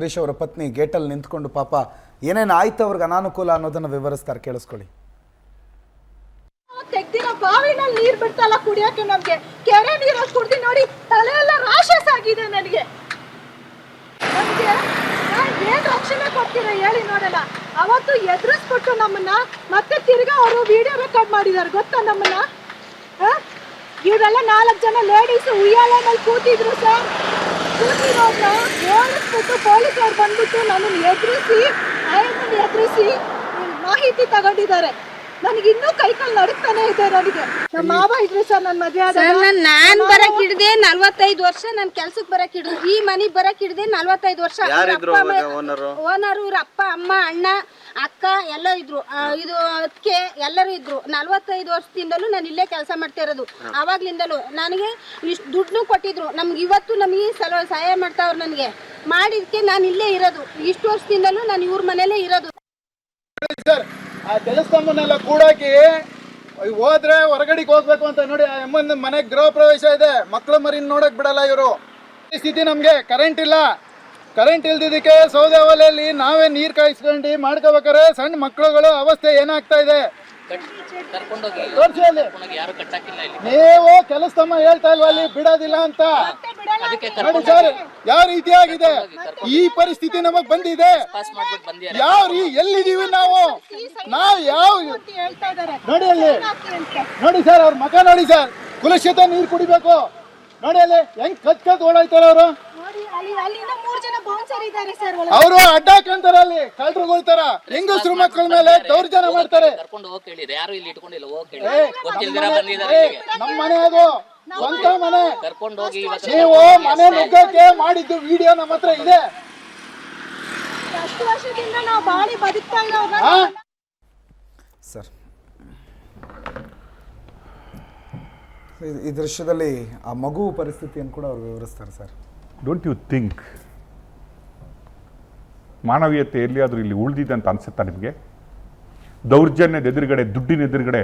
ಹರೀಶ್ ಅವರ ಪತ್ನಿ ಗೇಟಲ್ಲಿ ನಿಂತ್ಕೊಂಡು ಪಾಪ ಏನೇನು ಆಯ್ತು ಅವ್ರಿಗೆ ಅನಾನುಕೂಲ ಅನ್ನೋದನ್ನ ವಿವರಿಸ್ತಾರೆ, ಕೇಳಿಸ್ಕೊಳ್ಳಿ. ತೆಗ್ದಿರೋ ಬಾವಿನಲ್ಲಿ ನೀರು ಬಿಡ್ತಲ್ಲ ಕುಡಿಯೋಕೆ, ನಮ್ಗೆ ಕೆರೆ ನೀರು ಕುಡ್ದು ನೋಡಿ ತಲೆ ಎಲ್ಲ ರಾಶಸ್ ಆಗಿದೆ ನನಗೆ. ಏನ್ ರಕ್ಷಣೆ ಕೊಡ್ತೀರಾ ಹೇಳಿ ನೋಡಲ್ಲ. ಅವತ್ತು ಎದುರಿಸ್ಬಿಟ್ಟು ನಮ್ಮನ್ನ ಮತ್ತೆ ತಿರ್ಗಾ ಅವರು ವಿಡಿಯೋ ರೆಕಾರ್ಡ್ ಮಾಡಿದಾರೆ ಗೊತ್ತಾ ನಮ್ಮನ್ನ. ಇವರೆಲ್ಲ 4 ಜನ ಲೇಡೀಸ್ ಉಯ್ಯಾಲೆ ಮೇಲೆ ಕೂತಿದ್ರು ಸರ್. ಕೂತಿರೋನ್ನ ಓಡಿಸ್ಬಿಟ್ಟು ಪೊಲೀಸರು ಬಂದ್ಬಿಟ್ಟು ನನ್ನನ್ನು ಎದುರಿಸಿ ಮಾಹಿತಿ ತಗೊಂಡಿದ್ದಾರೆ. ನನಗೆ ಇನ್ನೂ ಕೈಕಾಲು ನಡುಕ್ತಾನೆ ಇದೆ. ನನಗೆ ನಮ್ಮ ಮಾವ ಇದ್ರು ಸರ್, ನನ್ನ ಮದುವೆ ಆದಾಗ ನಾನ್ ಬರಕ್ ಹಿಡ್ದೆ 45 ವರ್ಷ. ನನ್ ಕೆಲ್ಸಕ್ ಬರಕ್ ಹಿಡ್ದು ಈ ಮನಿಗ್ ಬರಕ್ ಹಿಡ್ದೆ 45 ವರ್ಷ. ಓನರು ಇವ್ರ ಅಪ್ಪ ಅಮ್ಮ ಅಣ್ಣ ಅಕ್ಕ ಎಲ್ಲ ಇದ್ರು. ಇದು ಅದಕ್ಕೆ ಎಲ್ಲರೂ ಇದ್ರು. 45 ವರ್ಷದಿಂದಲೂ ನಾನು ಇಲ್ಲೇ ಕೆಲಸ ಮಾಡ್ತಾ ಇರೋದು. ಆವಾಗ್ಲಿಂದಲೂ ನನಗೆ ಇಷ್ಟು ದುಡ್ಡು ಕೊಟ್ಟಿದ್ರು. ನಮ್ಗೆ ಇವತ್ತು ನಮಗೆ ಸಹಾಯ ಮಾಡ್ತಾವ್ರು. ನನಗೆ ಮಾಡಿದ್ಕೆ ನಾನು ಇಲ್ಲೇ ಇರೋದು. ಇಷ್ಟು ವರ್ಷದಿಂದಲೂ ನಾನು ಇವ್ರ ಮನೇಲೇ ಇರೋದು. ಆ ಕೆಲಸಮ್ಮನೆಲ್ಲ ಕೂಡಾಕಿ ಹೋದ್ರೆ ಹೊರಗಡೆಗೆ ಹೋಗ್ಬೇಕು ಅಂತ ನೋಡಿ. ಆ ಅಮ್ಮನ ಮನೆಗೆ ಗೃಹ ಪ್ರವೇಶ ಇದೆ, ಮಕ್ಳು ಮರಿನ ನೋಡಕ್ ಬಿಡಲ್ಲ ಇವರು. ಸ್ಥಿತಿ ನಮ್ಗೆ ಕರೆಂಟ್ ಇಲ್ಲ. ಕರೆಂಟ್ ಇಲ್ದಿದ್ದಕ್ಕೆ ಸೌದೆ ಒಲೆಯಲ್ಲಿ ನಾವೇ ನೀರ್ ಕಾಯಿಸ್ಕೊಂಡು ಮಾಡ್ಕೋಬೇಕಾರೆ ಸಣ್ಣ ಮಕ್ಕಳುಗಳು ಅವಸ್ಥೆ ಏನಾಗ್ತಾ ಇದೆ. ನೀವು ಕೆಲಸಮ್ಮ ಹೇಳ್ತಾ ಇಲ್ವಾ ಅಲ್ಲಿ ಬಿಡೋದಿಲ್ಲ ಅಂತ. ನೋಡಿ ಸರ್ ಯಾವ ರೀತಿ ಆಗಿದೆ. ಈ ಪರಿಸ್ಥಿತಿ ನಮಗ್ ಬಂದಿದೆ. ಎಲ್ಲಿದೀವಿ ನಾವು ಯಾವ ನೋಡಿ ಅಲ್ಲಿ ನೋಡಿ ಸರ್, ಅವ್ರ ಮಗ ನೋಡಿ ಸರ್, ಕುಲುಷಿತ ನೀರು ಕುಡಿಬೇಕು ನೋಡಿ. ಅಲ್ಲಿ ಹೆಂಗ್ ಕತ್ ಓಡಾಯ್ತಾರ ಅವರು. ಅವರು ಅಡ್ಡ ಹಾಕಂತಾರ ಅಲ್ಲಿ ಕಳ್ರುಗಳ ತರ. ಹೆಂಗಸ್ರು ಮಕ್ಕಳ ಮೇಲೆ ದೌರ್ಜನ್ಯ ಮಾಡ್ತಾರೆ. ನಮ್ಮ ಮನೆ ಅದು ಸ್ವಂತ ಮನೆ. ನೀವು ಮನೆ ನುಗ್ಗಕ್ಕೆ ಮಾಡಿದ್ದು ವಿಡಿಯೋ ನಮ್ಮ ಹತ್ರ ಇದೆ. ಸರ್ ಈ ದೃಶ್ಯದಲ್ಲಿ ಆ ಮಗು ಪರಿಸ್ಥಿತಿಯನ್ನು ಕೂಡ ಅವ್ರು ವಿವರಿಸ್ತಾರೆ ಸರ್. ಡೋಂಟ್ ಯು ಥಿಂಕ್ ಮಾನವೀಯತೆ ಎಲ್ಲಿಯಾದರೂ ಇಲ್ಲಿ ಉಳಿದಿದೆ ಅಂತ ಅನಿಸುತ್ತಾ ನಿಮಗೆ? ದೌರ್ಜನ್ಯದ ಎದುರುಗಡೆ, ದುಡ್ಡಿನ ಎದುರುಗಡೆ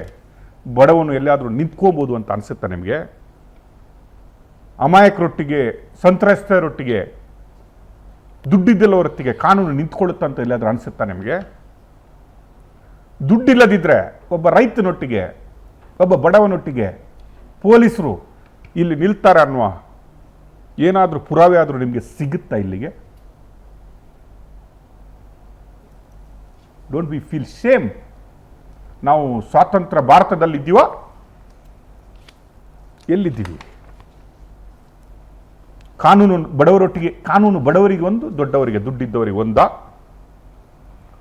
ಬಡವನು ಎಲ್ಲಿಯಾದರೂ ನಿಂತ್ಕೋಬೋದು ಅಂತ ಅನಿಸುತ್ತಾ ನಿಮಗೆ? ಅಮಾಯಕರೊಟ್ಟಿಗೆ, ಸಂತ್ರಸ್ತರೊಟ್ಟಿಗೆ, ದುಡ್ಡಿದ್ದಲ್ಲವರೊಟ್ಟಿಗೆ ಕಾನೂನು ನಿಂತ್ಕೊಳ್ಳುತ್ತಾ ಅಂತ ಎಲ್ಲಿಯಾದರೂ ಅನಿಸುತ್ತಾ ನಿಮಗೆ? ದುಡ್ಡಿಲ್ಲದಿದ್ದರೆ ಒಬ್ಬ ರೈತನೊಟ್ಟಿಗೆ, ಒಬ್ಬ ಬಡವನೊಟ್ಟಿಗೆ ಪೊಲೀಸರು ಇಲ್ಲಿ ನಿಲ್ತಾರೆ ಅನ್ನುವ ಏನಾದರೂ ಪುರಾವೆ ಆದರೂ ನಿಮಗೆ ಸಿಗುತ್ತಾ ಇಲ್ಲಿಗೆ? Don't we feel shame? ನಾವು ಸ್ವಾತಂತ್ರ್ಯ ಭಾರತದಲ್ಲಿದ್ದೀವ? ಎಲ್ಲಿದ್ದೀವಿ? ಕಾನೂನು ಬಡವರೊಟ್ಟಿಗೆ, ಕಾನೂನು ಬಡವರಿಗೆ ಒಂದು, ದೊಡ್ಡವರಿಗೆ, ದುಡ್ಡಿದ್ದವರಿಗೆ ಒಂದಾ?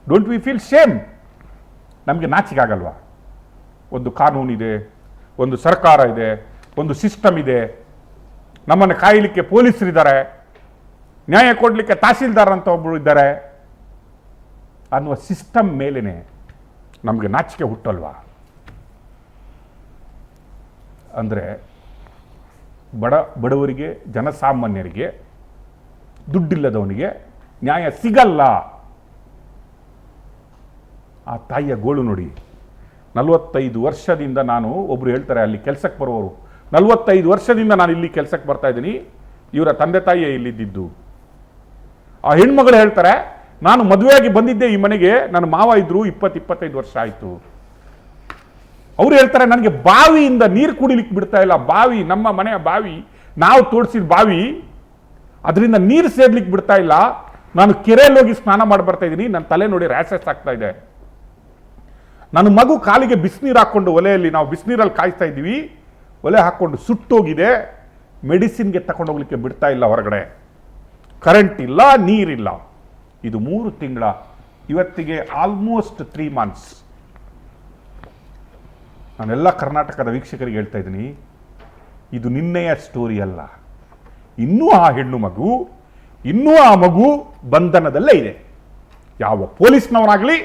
Don't we feel shame? ನಮಗೆ ನಾಚಿಕೆ ಆಗಲ್ವಾ? ಒಂದು ಕಾನೂನಿದೆ, ಒಂದು ಸರ್ಕಾರ ಇದೆ, ಒಂದು ಸಿಸ್ಟಮ್ ಇದೆ, ನಮ್ಮನ್ನು ಕಾಯಲಿಕ್ಕೆ ಪೊಲೀಸರಿದ್ದಾರೆ, ನ್ಯಾಯ ಕೊಡಲಿಕ್ಕೆ ತಹಸೀಲ್ದಾರ್ ಅಂತ ಒಬ್ಬರು ಇದ್ದಾರೆ ಅನ್ನುವ ಸಿಸ್ಟಮ್ ಮೇಲೇನೆ ನಮಗೆ ನಾಚಿಕೆ ಹುಟ್ಟಲ್ವಾ? ಅಂದರೆ ಬಡವರಿಗೆ, ಜನಸಾಮಾನ್ಯರಿಗೆ, ದುಡ್ಡಿಲ್ಲದವನಿಗೆ ನ್ಯಾಯ ಸಿಗಲ್ಲ. ಆ ತಾಯಿಯ ಗೋಳು ನೋಡಿ. 45 ವರ್ಷದಿಂದ ನಾನು, ಒಬ್ಬರು ಹೇಳ್ತಾರೆ ಅಲ್ಲಿ ಕೆಲಸಕ್ಕೆ ಬರುವವರು, 45 ವರ್ಷದಿಂದ ನಾನು ಇಲ್ಲಿ ಕೆಲಸಕ್ಕೆ ಬರ್ತಾ ಇದ್ದೀನಿ, ಇವರ ತಂದೆ ತಾಯಿಯೇ ಇಲ್ಲಿದ್ದು. ಆ ಹೆಣ್ಮಗಳು ಹೇಳ್ತಾರೆ, ನಾನು ಮದುವೆಯಾಗಿ ಬಂದಿದ್ದೆ ಈ ಮನೆಗೆ, ನನ್ನ ಮಾವ ಇದ್ರು 20-25 ವರ್ಷ ಆಯಿತು. ಅವ್ರು ಹೇಳ್ತಾರೆ, ನನಗೆ ಬಾವಿಯಿಂದ ನೀರು ಕುಡಿಲಿಕ್ಕೆ ಬಿಡ್ತಾ ಇಲ್ಲ. ಬಾವಿ, ನಮ್ಮ ಮನೆಯ ಬಾವಿ, ನಾವು ತೋಡಿಸಿದ ಬಾವಿ, ಅದರಿಂದ ನೀರು ಸೇರ್ಲಿಕ್ಕೆ ಬಿಡ್ತಾ ಇಲ್ಲ. ನಾನು ಕೆರೆಯಲ್ಲಿ ಹೋಗಿ ಸ್ನಾನ ಮಾಡಿ ಬರ್ತಾ ಇದ್ದೀನಿ, ನನ್ನ ತಲೆ ನೋಡಿ ರ್ಯಾಷಸ್ ಆಗ್ತಾ ಇದೆ. ನನ್ನ ಮಗು ಕಾಲಿಗೆ ಬಿಸಿನೀರು ಹಾಕ್ಕೊಂಡು, ಒಲೆಯಲ್ಲಿ ನಾವು ಬಿಸಿನೀರಲ್ಲಿ ಕಾಯಿಸ್ತಾ ಇದ್ದೀವಿ, ಒಲೆ ಹಾಕ್ಕೊಂಡು ಸುಟ್ಟೋಗಿದೆ. ಮೆಡಿಸಿನ್ಗೆ ತಗೊಂಡೋಗ್ಲಿಕ್ಕೆ ಬಿಡ್ತಾ ಇಲ್ಲ ಹೊರಗಡೆ. ಕರೆಂಟ್ ಇಲ್ಲ, ನೀರಿಲ್ಲ. ಇದು 3 ತಿಂಗಳ, ಇವತ್ತಿಗೆ ಆಲ್ಮೋಸ್ಟ್ 3 months. ನಾನೆಲ್ಲ ಕರ್ನಾಟಕದ ವೀಕ್ಷಕರಿಗೆ ಹೇಳ್ತಾ ಇದ್ದೀನಿ, ಇದು ನಿನ್ನೆಯ ಸ್ಟೋರಿ ಅಲ್ಲ. ಇನ್ನೂ ಆ ಹೆಣ್ಣು ಮಗು, ಇನ್ನೂ ಆ ಮಗು ಬಂಧನದಲ್ಲೇ ಇದೆ. ಯಾವ ಪೊಲೀಸ್ನವರಾಗಲಿ,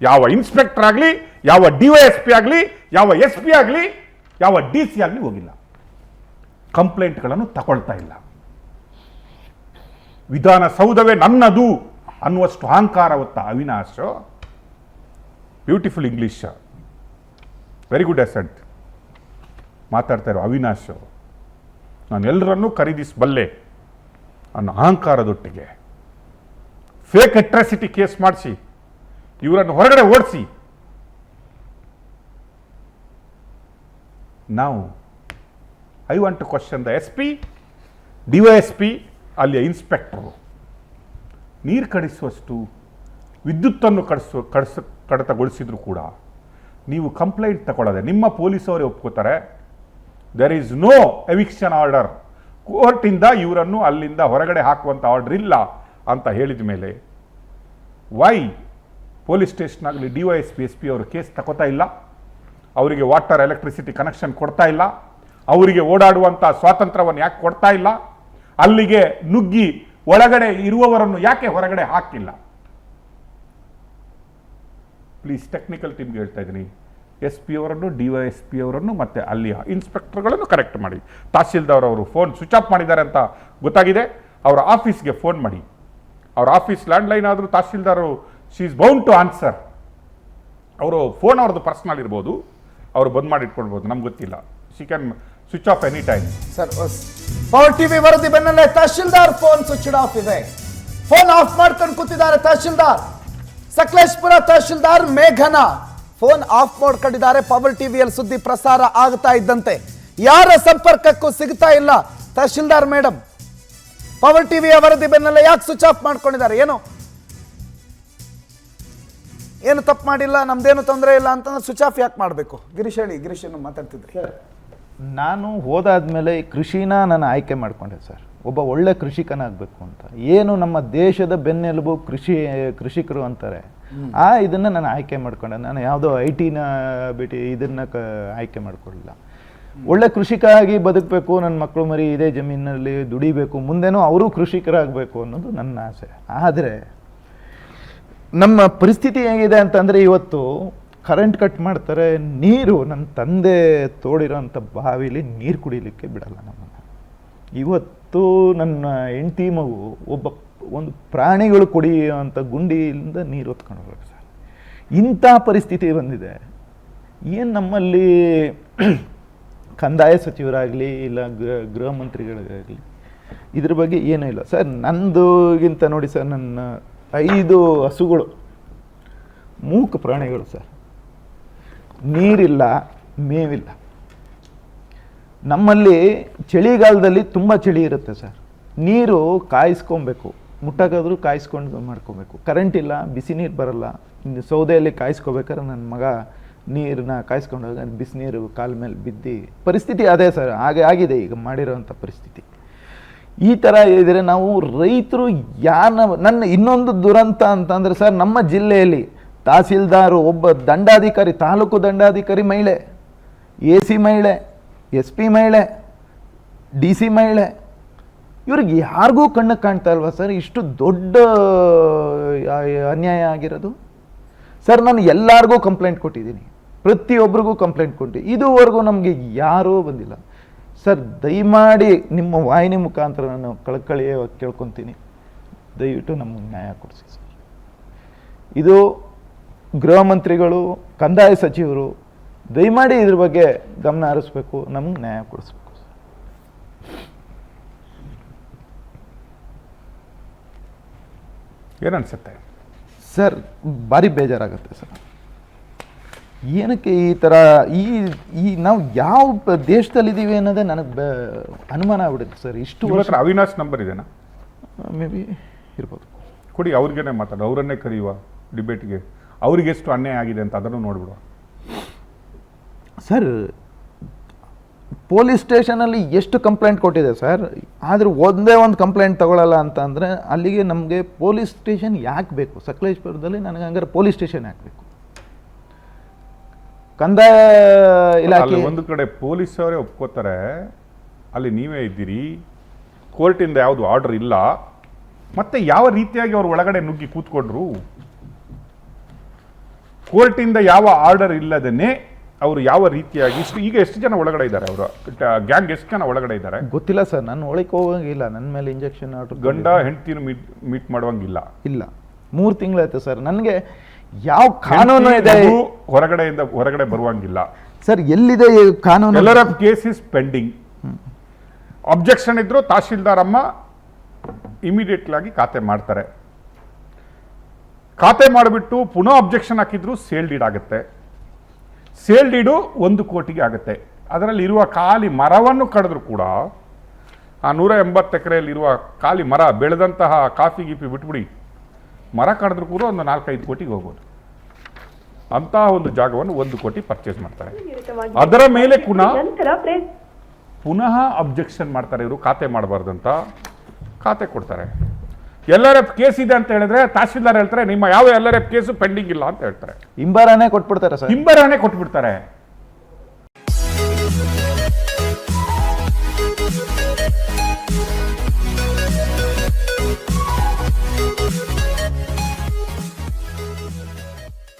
ಯಾವ ಇನ್ಸ್ಪೆಕ್ಟರ್ ಆಗಲಿ, ಯಾವ DYSP ಆಗಲಿ, ಯಾವ SP ಆಗಲಿ, ಯಾವ DC ಆಗಲಿ ಹೋಗಿಲ್ಲ. ಕಂಪ್ಲೇಂಟ್ಗಳನ್ನು ತಗೊಳ್ತಾ ಇಲ್ಲ. ವಿಧಾನಸೌಧವೇ ನನ್ನದು ಅನ್ನುವಷ್ಟು ಅಹಂಕಾರ ಹೊತ್ತ Avinash, beautiful English, very good asset ಮಾತಾಡ್ತಾ ಇರೋ ಅವಿನಾಶ್, ನಾನು ಎಲ್ಲರನ್ನೂ ಖರೀದಿಸಬಲ್ಲೆ ಅನ್ನೋ ಅಹಂಕಾರದೊಟ್ಟಿಗೆ ಫೇಕ್ ಅಟ್ರಾಸಿಟಿ ಕೇಸ್ ಮಾಡಿಸಿ ಇವರನ್ನು ಹೊರಗಡೆ ಓಡಿಸಿ. ನಾವು I want to question the SP, DYSP, ಅಲ್ಲಿಯ ಇನ್ಸ್ಪೆಕ್ಟರು. ನೀರು ಕಡಿಸುವಷ್ಟು ವಿದ್ಯುತ್ತನ್ನು ಕಡಿತಗೊಳಿಸಿದ್ರು ಕೂಡ ನೀವು ಕಂಪ್ಲೇಂಟ್ ತಗೊಳ್ಳದೆ ನಿಮ್ಮ ಪೊಲೀಸವರೇ ಒಪ್ಕೋತಾರೆ there is no eviction order, ಕೋರ್ಟಿಂದ ಇವರನ್ನು ಅಲ್ಲಿಂದ ಹೊರಗಡೆ ಹಾಕುವಂಥ ಆರ್ಡರ್ ಇಲ್ಲ ಅಂತ ಹೇಳಿದ ಮೇಲೆ ವೈ ಪೊಲೀಸ್ ಸ್ಟೇಷನ್ ಆಗಲಿ DYSP SP ಅವರು ಕೇಸ್ ತಗೋತಾ ಇಲ್ಲ? ಅವರಿಗೆ ವಾಟರ್ ಎಲೆಕ್ಟ್ರಿಸಿಟಿ ಕನೆಕ್ಷನ್ ಕೊಡ್ತಾ ಇಲ್ಲ? ಅವರಿಗೆ ಓಡಾಡುವಂಥ ಸ್ವಾತಂತ್ರ್ಯವನ್ನು ಯಾಕೆ ಕೊಡ್ತಾ ಇಲ್ಲ? ಅಲ್ಲಿಗೆ ನುಗ್ಗಿ ಒಳಗಡೆ ಇರುವವರನ್ನು ಯಾಕೆ ಹೊರಗಡೆ ಹಾಕಿಲ್ಲ? ಪ್ಲೀಸ್ ಟೆಕ್ನಿಕಲ್ ಟೀಮ್ಗೆ ಹೇಳ್ತಾ ಇದ್ದೀನಿ, SP ಅವರನ್ನು DYSP ಅವರನ್ನು ಮತ್ತು ಅಲ್ಲಿಯ ಇನ್ಸ್ಪೆಕ್ಟರ್ಗಳನ್ನು ಕರೆಕ್ಟ್ ಮಾಡಿ. ತಹಶೀಲ್ದಾರ್ ಅವರು ಫೋನ್ ಸ್ವಿಚ್ ಆಫ್ ಮಾಡಿದ್ದಾರೆ ಅಂತ ಗೊತ್ತಾಗಿದೆ, ಅವರ ಆಫೀಸ್ಗೆ ಫೋನ್ ಮಾಡಿ. ಅವ್ರ ಆಫೀಸ್ ಲ್ಯಾಂಡ್ಲೈನ್ ಆದರೂ tahsildar she is bound to answer. ಅವರು ಫೋನ್ ಅವ್ರದ್ದು ಪರ್ಸ್ನಲ್ ಇರ್ಬೋದು, ಅವರು ಬಂದ್ ಮಾಡಿ ಇಟ್ಕೊಳ್ಬೋದು, ನಮ್ಗೆ ಗೊತ್ತಿಲ್ಲ. She can switch off any time. Sir, Power TV ವರದಿ ಬೆನ್ನಲ್ಲೇ ತಹಶೀಲ್ದಾರ್ ಫೋನ್ ಸ್ವಿಚ್ ಆಫ್ ಇದೆ. ಫೋನ್ ಆಫ್ ಮಾಡ್ಕೊಂಡು ಕೂತಿದ್ದಾರೆ ತಹಶೀಲ್ದಾರ್. ಸಕಲೇಶ್ಪುರ ತಹಶೀಲ್ದಾರ್ ಮೇಘನ ಫೋನ್ ಆಫ್ ಮಾಡ್ಕೊಂಡಿದ್ದಾರೆ. ಪವರ್ ಟಿವಿಯಲ್ಲಿ ಸುದ್ದಿ ಪ್ರಸಾರ ಆಗ್ತಾ ಇದ್ದಂತೆ ಯಾರ ಸಂಪರ್ಕಕ್ಕೂ ಸಿಗ್ತಾ ಇಲ್ಲ ತಹಶೀಲ್ದಾರ್ ಮೇಡಮ್. ಪವರ್ ಟಿವಿಯ ವರದಿ ಬೆನ್ನಲ್ಲೇ ಯಾಕೆ ಸ್ವಿಚ್ ಆಫ್ ಮಾಡ್ಕೊಂಡಿದ್ದಾರೆ? ಏನು ತಪ್ಪು ಮಾಡಿಲ್ಲ, ನಮ್ದೇನು ತೊಂದರೆ ಇಲ್ಲ ಅಂತಂದ್ರೆ ಸ್ವಿಚ್ ಆಫ್ ಯಾಕೆ ಮಾಡಬೇಕು? ಗಿರೀಶ್ ಹೇಳಿ. ಗಿರೀಶ್ ಏನು ಮಾತಾಡ್ತಿದ್ರಿ? ನಾನು ಹೋದಾದ್ಮೇಲೆ ಈ ಕೃಷಿನ ನಾನು ಆಯ್ಕೆ ಮಾಡ್ಕೊಂಡೆ ಸರ್, ಒಬ್ಬ ಒಳ್ಳೆ ಕೃಷಿಕನಾಗಬೇಕು ಅಂತ. ಏನು ನಮ್ಮ ದೇಶದ ಬೆನ್ನೆಲುಬು ಕೃಷಿಕರು ಅಂತಾರೆ, ಇದನ್ನು ನಾನು ಆಯ್ಕೆ ಮಾಡ್ಕೊಂಡೆ. ನಾನು ಯಾವುದೋ IT ಬಿಟ್ಟು ಇದನ್ನು ಆಯ್ಕೆ ಮಾಡ್ಕೊಳ್ಳಿಲ್ಲ. ಒಳ್ಳೆ ಕೃಷಿಕ ಆಗಿ ಬದುಕಬೇಕು, ನನ್ನ ಮಕ್ಕಳು ಮರಿ ಇದೇ ಜಮೀನಲ್ಲಿ ದುಡಿಬೇಕು, ಮುಂದೆನೂ ಅವರು ಕೃಷಿಕರಾಗಬೇಕು ಅನ್ನೋದು ನನ್ನ ಆಸೆ. ಆದರೆ ನಮ್ಮ ಪರಿಸ್ಥಿತಿ ಹೇಗಿದೆ ಅಂತಂದರೆ, ಇವತ್ತು ಕರೆಂಟ್ ಕಟ್ ಮಾಡ್ತಾರೆ, ನೀರು ನನ್ನ ತಂದೆ ತೋಡಿರೋಂಥ ಬಾವಿಲಿ ನೀರು ಕುಡಿಲಿಕ್ಕೆ ಬಿಡಲ್ಲ ನಮ್ಮನ್ನು. ಇವತ್ತು ನನ್ನ ಹೆಂಡತಿ ಮಗು ಒಂದು ಪ್ರಾಣಿಗಳು ಕುಡಿಯುವಂಥ ಗುಂಡಿಯಿಂದ ನೀರು ಹೊತ್ಕೊಂಡು ಹೋಗ್ಬೇಕು ಸರ್. ಇಂಥ ಪರಿಸ್ಥಿತಿ ಬಂದಿದೆ. ಏನು ನಮ್ಮಲ್ಲಿ ಕಂದಾಯ ಸಚಿವರಾಗಲಿ ಇಲ್ಲ ಗೃಹ ಮಂತ್ರಿಗಳಿಗಾಗಲಿ ಇದ್ರ ಬಗ್ಗೆ ಏನೂ ಇಲ್ಲ ಸರ್. ನಂದುಗಿಂತ ನೋಡಿ ಸರ್, ನನ್ನ 5 ಹಸುಗಳು ಮೂಕ ಪ್ರಾಣಿಗಳು ಸರ್. ನೀರಿಲ್ಲ, ಮೇವಿಲ್ಲ. ನಮ್ಮಲ್ಲಿ ಚಳಿಗಾಲದಲ್ಲಿ ತುಂಬ ಚಳಿ ಇರುತ್ತೆ ಸರ್. ನೀರು ಕಾಯಿಸ್ಕೊಬೇಕು, ಮುಟ್ಟಕ್ಕಾದ್ರೂ ಕಾಯಿಸ್ಕೊಂಡು ಮಾಡ್ಕೋಬೇಕು. ಕರೆಂಟ್ ಇಲ್ಲ, ಬಿಸಿ ನೀರು ಬರಲ್ಲ. ಇನ್ನು ಸೌದೆಯಲ್ಲಿ ಕಾಯಿಸ್ಕೋಬೇಕಾದ್ರೆ ನನ್ನ ಮಗ ನೀರನ್ನ ಕಾಯಿಸ್ಕೊಂಡಾಗ ಬಿಸಿನೀರು ಕಾಲ ಮೇಲೆ ಬಿದ್ದು ಪರಿಸ್ಥಿತಿ ಅದೇ ಸರ್. ಹಾಗೆ ಆಗಿದೆ ಈಗ ಮಾಡಿರೋವಂಥ ಪರಿಸ್ಥಿತಿ. ಈ ಥರ ಇದ್ದರೆ ನಾವು ರೈತರು ನನ್ನ ಇನ್ನೊಂದು ದುರಂತ ಅಂತಂದರೆ ಸರ್, ನಮ್ಮ ಜಿಲ್ಲೆಯಲ್ಲಿ ತಹಸೀಲ್ದಾರು ಒಬ್ಬ ದಂಡಾಧಿಕಾರಿ, ತಾಲೂಕು ದಂಡಾಧಿಕಾರಿ ಮಹಿಳೆ, AC ಮಹಿಳೆ, SP ಮಹಿಳೆ, DC ಮಹಿಳೆ, ಇವ್ರಿಗೆ ಯಾರಿಗೂ ಕಣ್ಣು ಕಾಣ್ತಾ ಇಲ್ವಾ ಸರ್? ಇಷ್ಟು ದೊಡ್ಡ ಅನ್ಯಾಯ ಆಗಿರೋದು ಸರ್. ನಾನು ಎಲ್ಲರಿಗೂ ಕಂಪ್ಲೇಂಟ್ ಕೊಟ್ಟಿದ್ದೀನಿ, ಪ್ರತಿಯೊಬ್ಬರಿಗೂ ಕಂಪ್ಲೇಂಟ್ ಕೊಟ್ಟು ಇದುವರೆಗೂ ನಮಗೆ ಯಾರೂ ಬಂದಿಲ್ಲ ಸರ್. ದಯಮಾಡಿ ನಿಮ್ಮ ವಾಹಿನಿ ಮುಖಾಂತರ ನಾನು ಕಳಕಳಿಯಾಗಿ ಕೇಳ್ಕೊತೀನಿ, ದಯವಿಟ್ಟು ನಮಗೆ ನ್ಯಾಯ ಕೊಡಿಸಿ ಸರ್. ಇದು ಗೃಹ ಮಂತ್ರಿಗಳು, ಕಂದಾಯ ಸಚಿವರು ದಯಮಾಡಿ ಇದ್ರ ಬಗ್ಗೆ ಗಮನ ಹರಿಸ್ಬೇಕು, ನಮಗೆ ನ್ಯಾಯ ಕೊಡಿಸ್ಬೇಕು ಸರ್. ಏನನ್ಸುತ್ತೆ ಸರ್? ಭಾರಿ ಬೇಜಾರಾಗುತ್ತೆ ಸರ್. ಏನಕ್ಕೆ ಈ ಥರ ನಾವು ಯಾವ ದೇಶದಲ್ಲಿದ್ದೀವಿ ಅನ್ನೋದೇ ನನಗೆ ಅನುಮಾನ ಆಗ್ಬಿಡುತ್ತೆ ಸರ್. ಇಷ್ಟು ವರ್ಷ ಅವಿನಾಶ್ ನಂಬರ್ ಇದೆನಾ? ಮೇ ಬಿ ಇರ್ಬೋದು. ಕೊಡಿ, ಅವ್ರಿಗೇನೆ ಮಾತಾಡೋ, ಅವರನ್ನೇ ಕರೆಯುವ ಡಿಬೇಟ್ಗೆ. ಅವ್ರಿಗೆ ಎಷ್ಟು ಅನ್ಯಾಯ ಆಗಿದೆ ಅಂತ ಅದನ್ನು ನೋಡ್ಬಿಡುವ ಸರ್. ಪೊಲೀಸ್ ಸ್ಟೇಷನಲ್ಲಿ ಎಷ್ಟು ಕಂಪ್ಲೇಂಟ್ ಕೊಟ್ಟಿದೆ ಸರ್, ಆದರೆ ಒಂದೇ ಒಂದು ಕಂಪ್ಲೇಂಟ್ ತಗೊಳ್ಳಲ್ಲ ಅಂತ ಅಂದರೆ ಅಲ್ಲಿಗೆ ನಮಗೆ ಪೊಲೀಸ್ ಸ್ಟೇಷನ್ ಯಾಕೆ ಬೇಕು? ಸಕಲೇಶ್ಪುರದಲ್ಲಿ ನನಗೆ ಹಂಗಾರೆ ಪೊಲೀಸ್ ಸ್ಟೇಷನ್ ಯಾಕೆ ಬೇಕು? ಕಂದಾಯ ಇಲಾಖೆ ಒಂದು ಕಡೆ ಪೊಲೀಸ್ ಅವರೇ ಒಪ್ಕೋತಾರೆ, ಅಲ್ಲಿ ನೀವೇ ಇದ್ದೀರಿ, ಕೋರ್ಟಿಂದ ಯಾವುದು ಆರ್ಡರ್ ಇಲ್ಲ, ಮತ್ತೆ ಯಾವ ರೀತಿಯಾಗಿ ಅವರು ಒಳಗಡೆ ನುಗ್ಗಿ ಕೂತ್ಕೊಂಡ್ರು? ಕೋರ್ಟಿಂದ ಯಾವ ಆರ್ಡರ್ ಇಲ್ಲದೇನೆ ಅವರು ಯಾವ ರೀತಿಯಾಗಿ ಈಗ ಎಷ್ಟು ಜನ ಒಳಗಡೆ ಇದ್ದಾರೆ? ಅವರು ಗ್ಯಾಂಗ್ ಎಷ್ಟು ಜನ ಒಳಗಡೆ ಇದ್ದಾರೆ ಗೊತ್ತಿಲ್ಲ ಸರ್. ನಾನು ಒಳಗೆ ಹೋಗಂಗಿಲ್ಲ, ನನ್ನ ಮೇಲೆ ಇಂಜೆಕ್ಷನ್ ಆರ್ಡರ್. ಗಂಡ ಹೆಂಡತಿನ ಮೀಟ್ ಮಾಡುವಂಗಿಲ್ಲ ಇಲ್ಲ. 3 ತಿಂಗಳಾಯ್ತು ಸರ್. ನನಗೆ ಯಾವ ಕಾನೂನು ಇದೆ? ಹೊರಗಡೆ ಬರುವಂಗಿಲ್ಲ ಸರ್. ಎಲ್ಲಿದೆ ಕಾನೂನು? ಎಲ್ಲರ ಕೇಸ್ ಇಸ್ ಪೆಂಡಿಂಗ್. ಅಬ್ಜೆಕ್ಷನ್ ಇದ್ರು ತಹಶೀಲ್ದಾರ್ ಅಮ್ಮ ಇಮಿಡಿಯೇಟ್ಲಿ ಆಗಿ ಖಾತೆ ಮಾಡ್ತಾರೆ. ಖಾತೆ ಮಾಡಿಬಿಟ್ಟು ಪುನಃ ಅಬ್ಜೆಕ್ಷನ್ ಹಾಕಿದ್ರು ಸೇಲ್ ಡೀಡ್ ಆಗುತ್ತೆ. ಸೇಲ್ ಡೀಡು 1 ಕೋಟಿಗೆ ಆಗುತ್ತೆ. ಅದರಲ್ಲಿ ಇರುವ ಖಾಲಿ ಮರವನ್ನು ಕಡಿದ್ರು ಕೂಡ ಆ 180 ಎಕರೆಯಲ್ಲಿರುವ ಖಾಲಿ ಮರ ಬೆಳೆದಂತಹ ಕಾಫಿ ಗೀಪಿ ಬಿಟ್ಬಿಡಿ, ಮರ ಕಡಿದ್ರು ಕೂಡ ಒಂದು 4-5 ಕೋಟಿಗೆ ಹೋಗ್ಬೋದು. ಅಂತಹ ಒಂದು ಜಾಗವನ್ನು 1 ಕೋಟಿ ಪರ್ಚೇಸ್ ಮಾಡ್ತಾರೆ. ಅದರ ಮೇಲೆ ಪುನಃ ಅಬ್ಜೆಕ್ಷನ್ ಮಾಡ್ತಾರೆ. ಇವರು ಖಾತೆ ಮಾಡಬಾರ್ದಂತ ಖಾತೆ ಕೊಡ್ತಾರೆ. LRF ಕೇಸ್ ಇದೆ ಅಂತ ಹೇಳಿದ್ರೆ ತಹಶೀಲ್ದಾರ್ ಹೇಳ್ತಾರೆ ನಿಮ್ಮ ಯಾವ LRF ಕೇಸು ಪೆಂಡಿಂಗ್ ಇಲ್ಲ ಅಂತ ಹೇಳ್ತಾರೆ. ಹಿಂಬಾರನೇ ಕೊಟ್ಬಿಡ್ತಾರೆ ಸರ್. ಹಿಂಬರನೇ ಕೊಟ್ಬಿಡ್ತಾರೆ.